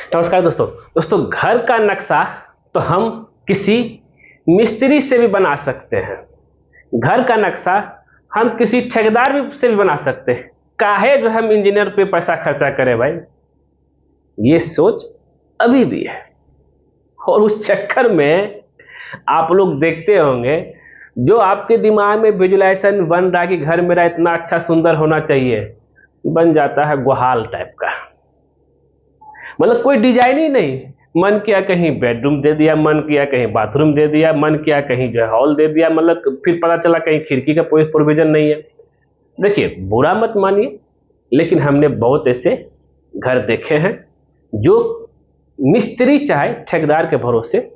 नमस्कार दोस्तों घर का नक्शा तो हम किसी मिस्त्री से भी बना सकते हैं। घर का नक्शा हम किसी ठेकेदार से भी बना सकते हैं। काहे जो हम इंजीनियर पे पैसा खर्चा करें भाई, ये सोच अभी भी है। और उस चक्कर में आप लोग देखते होंगे जो आपके दिमाग में विजुलाइजेशन बन रहा है कि घर मेरा इतना अच्छा सुंदर होना चाहिए, बन जाता है गुहाल टाइप का। मतलब कोई डिजाइन ही नहीं। मन किया कहीं बेडरूम दे दिया, मन किया कहीं बाथरूम दे दिया, मन किया कहीं जो हॉल दे दिया, मतलब फिर पता चला कहीं खिड़की का कोई प्रोविजन नहीं है। देखिए, बुरा मत मानिए, लेकिन हमने बहुत ऐसे घर देखे हैं जो मिस्त्री चाहे ठेकेदार के भरोसे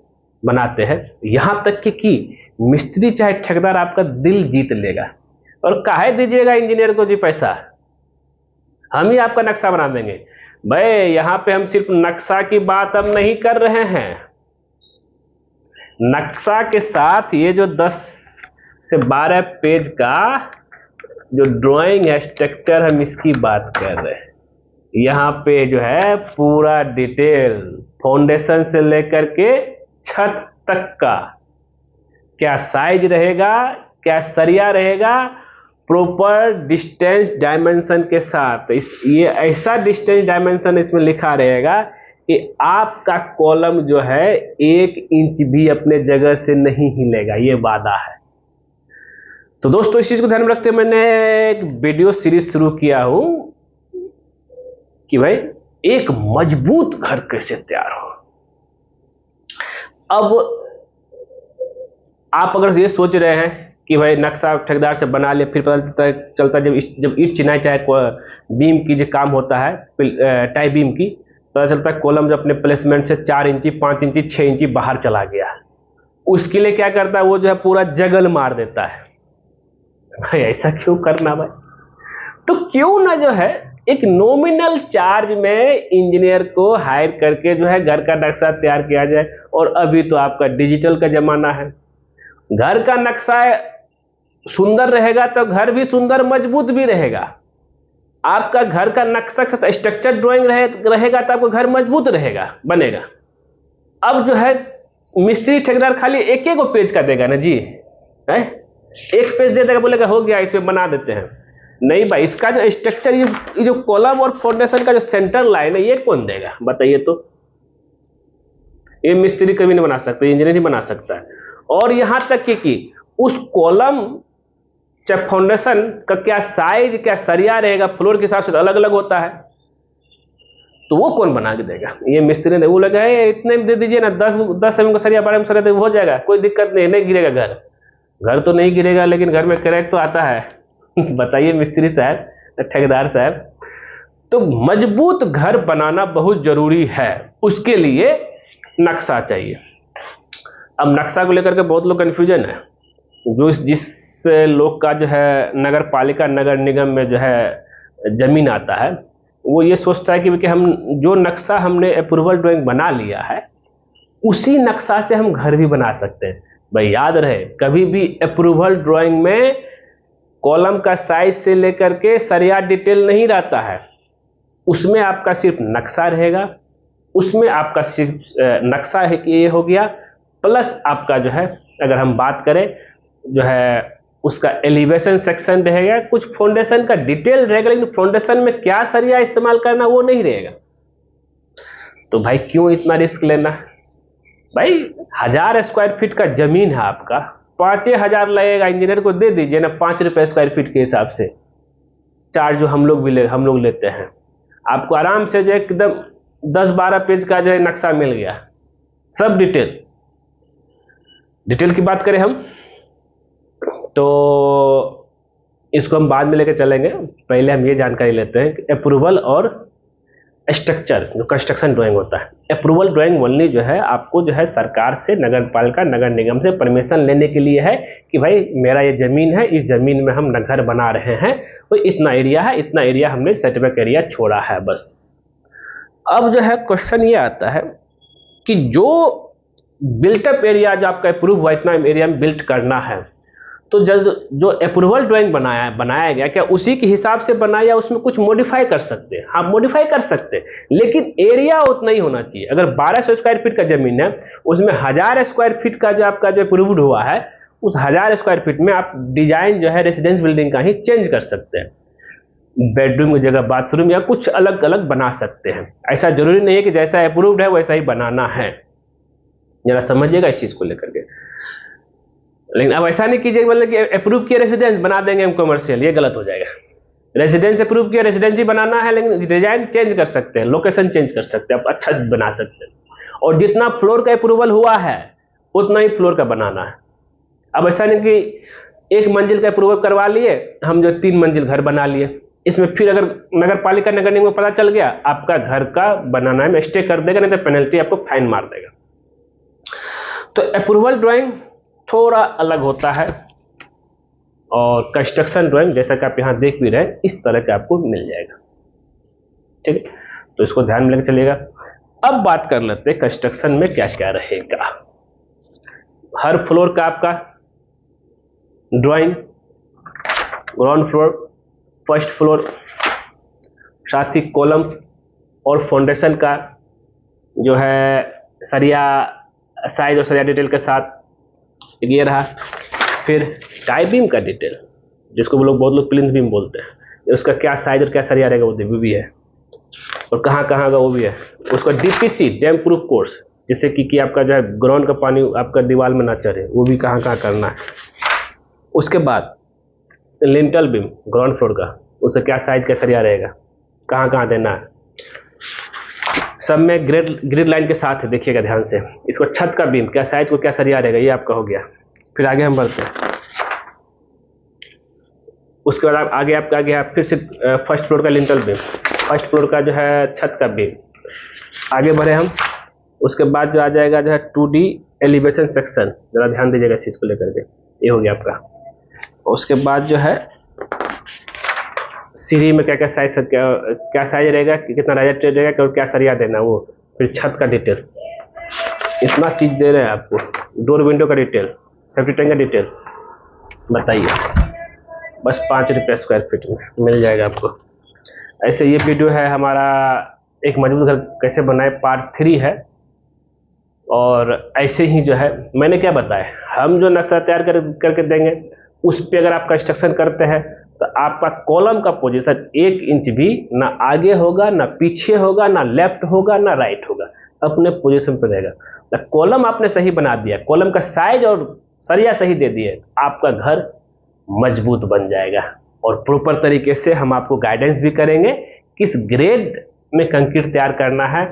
बनाते हैं। यहां तक कि मिस्त्री चाहे ठेकेदार आपका दिल जीत लेगा। और काहे दीजिएगा इंजीनियर को जी पैसा, हम ही आपका नक्शा बना देंगे। भाई यहां पे हम सिर्फ नक्शा की बात अब नहीं कर रहे हैं। नक्शा के साथ ये जो 10 से 12 पेज का जो ड्राइंग है, स्ट्रक्चर, हम इसकी बात कर रहे हैं। यहां पे जो है पूरा डिटेल फाउंडेशन से लेकर के छत तक का, क्या साइज रहेगा, क्या सरिया रहेगा, प्रॉपर डिस्टेंस डायमेंशन के साथ। ये ऐसा डिस्टेंस डायमेंशन इसमें लिखा रहेगा कि आपका कॉलम जो है 1 इंच भी अपने जगह से नहीं हिलेगा, ये वादा है। तो दोस्तों, इस चीज को ध्यान में रखते हुए मैंने एक वीडियो सीरीज शुरू किया हूं कि भाई एक मजबूत घर कैसे तैयार हो। अब आप अगर ये सोच रहे हैं कि भाई नक्शा ठेकेदार से बना लिया, फिर पता चलता जब ईंट चिनाई चाहे बीम की जो काम होता है, टाई बीम की, पता चलता है कॉलम जो अपने प्लेसमेंट से 4 इंची 5 इंची 6 इंची बाहर चला गया। उसके लिए क्या करता है, वो जो है पूरा जगल मार देता है। भाई ऐसा क्यों करना भाई? तो क्यों ना जो है एक नॉमिनल चार्ज में इंजीनियर को हायर करके जो है घर का नक्शा तैयार किया जाए। और अभी तो आपका डिजिटल का जमाना है। घर का नक्शा सुंदर रहेगा तो घर भी सुंदर मजबूत भी रहेगा। आपका घर का नक्शा के साथ स्ट्रक्चर ड्राइंग रहेगा तो आपका घर मजबूत रहेगा, बनेगा। अब जो है मिस्त्री ठेकेदार खाली एक एक पेज का देगा ना जी, है एक पेज दे देगा, बोलेगा हो गया, इसमें बना देते हैं। नहीं भाई, इसका जो स्ट्रक्चर, ये जो कॉलम और फाउंडेशन का जो सेंटर लाइन है, ये कौन देगा बताइए? तो ये मिस्त्री कभी नहीं बना सकता, इंजीनियर ही बना सकता है। और यहां तक कि उस कॉलम चाहे फाउंडेशन का क्या साइज, क्या सरिया रहेगा, फ्लोर के हिसाब से अलग अलग होता है, तो वो कौन बना के देगा? ये मिस्त्री ने वो लगा है इतने दे दीजिए ना, 10 एमएम का सरिया 12 एमएम सरिया तो हो जाएगा, कोई दिक्कत नहीं गिरेगा घर तो नहीं गिरेगा, लेकिन घर में क्रैक तो आता है। बताइए मिस्त्री साहब, ठेकेदार साहब। तो मजबूत घर बनाना बहुत जरूरी है, उसके लिए नक्शा चाहिए। अब नक्शा को लेकर के बहुत लोग कंफ्यूजन है। जिस लोग का जो है नगर पालिका, नगर निगम में जो है जमीन आता है, वो ये सोचता है कि हम जो नक्शा हमने अप्रूवल ड्राइंग बना लिया है, उसी नक्शा से हम घर भी बना सकते हैं। भाई याद रहे, कभी भी अप्रूवल ड्राइंग में कॉलम का साइज से लेकर के सरिया डिटेल नहीं रहता है। उसमें आपका सिर्फ नक्शा रहेगा। उसमें आपका सिर्फ नक्शा है कि ये हो गया, प्लस आपका जो है अगर हम बात करें जो है उसका एलिवेशन सेक्शन रहेगा, कुछ फाउंडेशन का डिटेल रहेगा, लेकिन फाउंडेशन में क्या सरिया इस्तेमाल करना वो नहीं रहेगा। तो भाई क्यों इतना रिस्क लेना? भाई 1000 स्क्वायर फीट का जमीन है आपका, 5000 लगेगा, इंजीनियर को दे दीजिए ना 5 रुपए स्क्वायर फीट के हिसाब से चार्ज जो हम लोग लेते हैं। आपको आराम से जो एकदम 10-12 पेज का जो है नक्शा मिल गया, सब डिटेल की बात करें हम तो इसको हम बाद में लेकर चलेंगे। पहले हम ये जानकारी लेते हैं कि अप्रूवल और स्ट्रक्चर जो कंस्ट्रक्शन ड्राइंग होता है। अप्रूवल ड्राइंग ओनली जो है आपको जो है सरकार से, नगर पालिका, नगर निगम से परमिशन लेने के लिए है कि भाई मेरा ये जमीन है, इस जमीन में हम घर बना रहे हैं, तो इतना एरिया है, इतना एरिया हमने सेटबैक एरिया छोड़ा है, बस। अब जो है क्वेश्चन ये आता है कि जो बिल्टअप एरिया जो आपका अप्रूव हुआ, इतना एरिया में बिल्ट करना है, तो जो अप्रूवल ड्राइंग बनाया गया, क्या उसी के हिसाब से बनाया या उसमें कुछ मॉडिफाई कर सकते हैं? हाँ, मॉडिफाई कर सकते हैं, लेकिन एरिया उतना ही होना चाहिए। अगर 1200 स्क्वायर फीट का जमीन है, उसमें 1000 स्क्वायर फीट का जो आपका जो अप्रूव्ड हुआ है, उस 1000 स्क्वायर फीट में आप डिजाइन जो है रेसिडेंस बिल्डिंग का ही चेंज कर सकते हैं। बेडरूम की जगह बाथरूम या कुछ अलग अलग बना सकते हैं। ऐसा जरूरी नहीं है कि जैसा अप्रूव्ड है वैसा ही बनाना है, जरा समझिएगा इस चीज को लेकर के। लेकिन अब ऐसा नहीं कीजिए मतलब कि अप्रूव किया रेसिडेंस बना देंगे हम कमर्शियल, ये गलत हो जाएगा। रेसिडेंस अप्रूव किया रेसिडेंसी बनाना है, लेकिन डिजाइन चेंज कर सकते हैं, लोकेशन चेंज कर सकते हैं, आप अच्छा से बना सकते हैं। और जितना फ्लोर का अप्रूवल हुआ है उतना ही फ्लोर का बनाना है। अब ऐसा नहीं कि 1 मंजिल का अप्रूवल करवा लिए हम, जो 3 मंजिल घर बना लिए, इसमें फिर अगर नगर पालिका नगर निगम को पता चल गया, आपका घर का बनाना है स्टे कर देगा, नहीं तो पेनल्टी आपको फाइन मार देगा। तो अप्रूवल ड्राइंग थोड़ा अलग होता है, और कंस्ट्रक्शन ड्राइंग जैसा कि आप यहां देख भी रहे हैं इस तरह का आपको मिल जाएगा। ठीक है, तो इसको ध्यान में लेकर चलिएगा। अब बात कर लेते हैं कंस्ट्रक्शन में क्या क्या रहेगा। हर फ्लोर का आपका drawing, ground floor, first floor, साथ ही कॉलम और फाउंडेशन का जो है सरिया साइज और सरिया डिटेल के साथ ये रहा। फिर टाई बीम का डिटेल, जिसको बहुत लोग प्लिंथ बीम बोलते हैं, उसका क्या साइज और क्या सरिया रहेगा वो भी है, और कहाँ कहाँ का वो भी है। उसका डीपीसी डैम प्रूफ कोर्स, जिससे कि आपका जो है ग्राउंड का पानी आपका दीवार में ना चढ़े, वो भी कहाँ कहाँ करना है। उसके बाद लिंटल बीम ग्राउंड फ्लोर का, उसका क्या साइज क्या सरिया रहेगा, कहाँ कहाँ देना है, सब में ग्रिड लाइन के साथ देखिएगा ध्यान से। इसको छत का बीम क्या साइज को क्या सरिया रहेगा, ये आपका हो गया। फिर आगे हम बढ़ते हैं। उसके बाद आगे आपका आ गया फिर से फर्स्ट फ्लोर का लिंटल बीम, फर्स्ट फ्लोर का जो है छत का बीम। आगे बढ़े हम, उसके बाद जो आ जाएगा जो है 2D एलिवेशन सेक्शन, जरा ध्यान दीजिएगा इस चीज को लेकर के, ये हो गया आपका। उसके बाद जो है सीढ़ी में क्या क्या साइज रहेगा, कितना राइजर रहेगा, क्या सरिया देना वो। फिर छत का डिटेल, इतना चीज दे रहे हैं आपको। डोर विंडो का डिटेल, सेफ्टी टैंक का डिटेल, बताइए बस 5 रुपये स्क्वायर फीट में मिल जाएगा आपको। ऐसे ये वीडियो है हमारा एक मजबूत घर कैसे बनाए पार्ट 3 है। और ऐसे ही जो है मैंने क्या बताया, हम जो नक्शा तैयार करके देंगे उस पर अगर आप कंस्ट्रक्शन करते हैं तो आपका कॉलम का पोजीशन 1 इंच भी ना आगे होगा, ना पीछे होगा, ना लेफ्ट होगा, ना राइट होगा, अपने पोजीशन पर रहेगा। कॉलम आपने सही बना दिया, कॉलम का साइज और सरिया सही दे दिए, आपका घर मजबूत बन जाएगा। और प्रॉपर तरीके से हम आपको गाइडेंस भी करेंगे किस ग्रेड में कंक्रीट तैयार करना है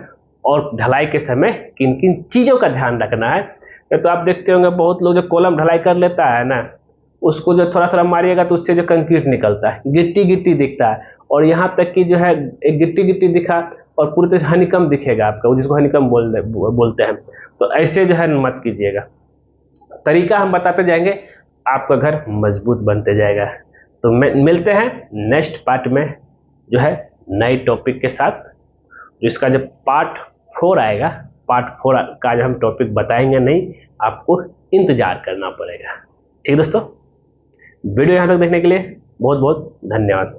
और ढलाई के समय किन किन चीज़ों का ध्यान रखना है। तो आप देखते होंगे बहुत लोग जो कॉलम ढलाई कर लेता है ना, उसको जो थोड़ा थोड़ा मारिएगा तो उससे जो कंक्रीट निकलता है गिट्टी गिट्टी दिखता है, और यहाँ तक कि जो है एक गिट्टी गिट्टी दिखा और पूरी तरह से हनीकम दिखेगा आपका, जिसको हनीकम बोलते हैं। तो ऐसे जो है मत कीजिएगा, तरीका हम बताते जाएंगे, आपका घर मजबूत बनते जाएगा। तो मिलते हैं नेक्स्ट पार्ट में जो है नए टॉपिक के साथ। जिसका जब पार्ट 4 आएगा, पार्ट 4 का जो हम टॉपिक बताएंगे नहीं, आपको इंतजार करना पड़ेगा। ठीक दोस्तों, वीडियो यहाँ तक देखने के लिए बहुत बहुत धन्यवाद।